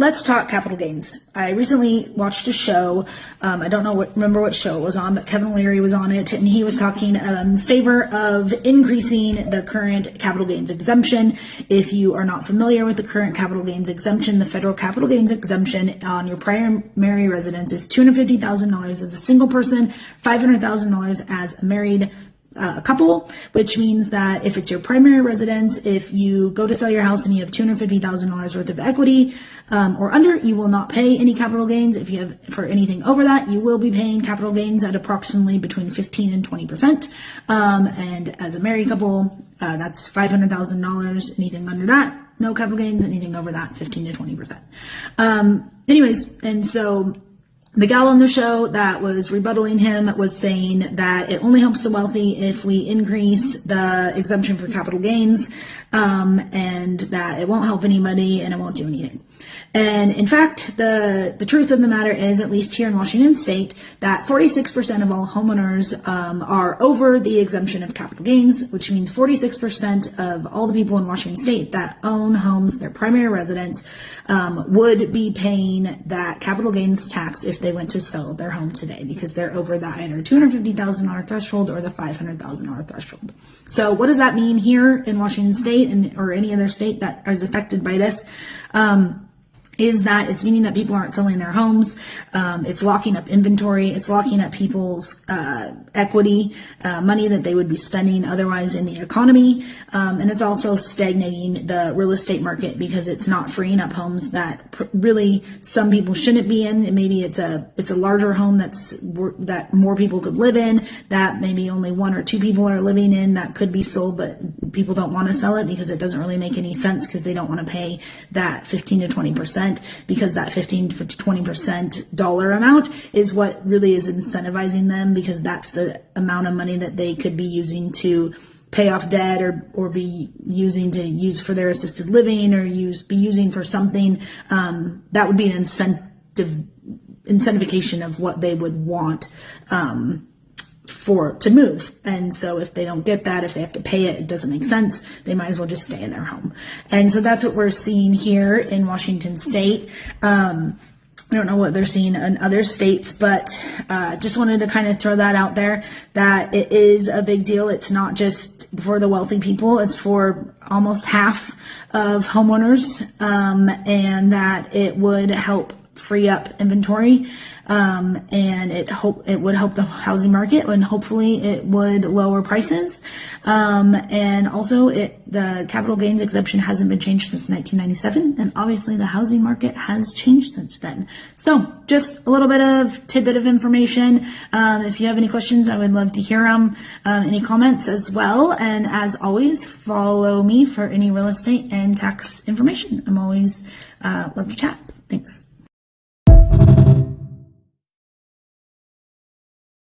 let's talk capital gains. I recently watched a show. I don't remember what show it was on, but Kevin O'Leary was on it, and he was talking in favor of increasing the current capital gains exemption. If you are not familiar with the current capital gains exemption, the federal capital gains exemption on your primary residence is $250,000 as a single person, $500,000 as a married couple, which means that if it's your primary residence, if you go to sell your house and you have $250,000 worth of equity or under, you will not pay any capital gains. If you have for anything over that, you will be paying capital gains at approximately between 15 and 20%. And as a married couple, that's $500,000. Anything under that, no capital gains. Anything over that, 15 to 20%. Anyways, and so the gal on the show that was rebuttaling him was saying that it only helps the wealthy if we increase the exemption for capital gains, and that it won't help anybody and it won't do anything. And in fact, the truth of the matter is, at least here in Washington State, that 46% of all homeowners are over the exemption of capital gains, which means 46% of all the people in Washington State that own homes, their primary residence, would be paying that capital gains tax if they went to sell their home today, because they're over that either $250,000 threshold or the $500,000 threshold. So what does that mean here in Washington State or any other state that is affected by this? Is that it's meaning that people aren't selling their homes. It's locking up inventory. It's locking up people's equity, money that they would be spending otherwise in the economy. And it's also stagnating the real estate market because it's not freeing up homes that really some people shouldn't be in. And maybe it's a larger home that more people could live in, that maybe only one or two people are living in, that could be sold, but people don't want to sell it because it doesn't really make any sense, because they don't want to pay that 15 to 20%. Because that 15 to 20% dollar amount is what really is incentivizing them, because that's the amount of money that they could be using to pay off debt or be using to use for their assisted living or be using for something. That would be an incentivization of what they would want to move. And so if they don't get that, if they have to pay it, it doesn't make sense. They might as well just stay in their home. And so that's what we're seeing here in Washington State. I don't know what they're seeing in other states, but just wanted to kind of throw that out there, that it is a big deal. It's not just for the wealthy people. It's for almost half of homeowners, and that it would help free up inventory. And it would help the housing market, and hopefully it would lower prices. And also the capital gains exemption hasn't been changed since 1997. And obviously the housing market has changed since then. So just a little bit of tidbit of information. If you have any questions, I would love to hear them. Any comments as well. And as always, follow me for any real estate and tax information. I'm always, love to chat. Thanks.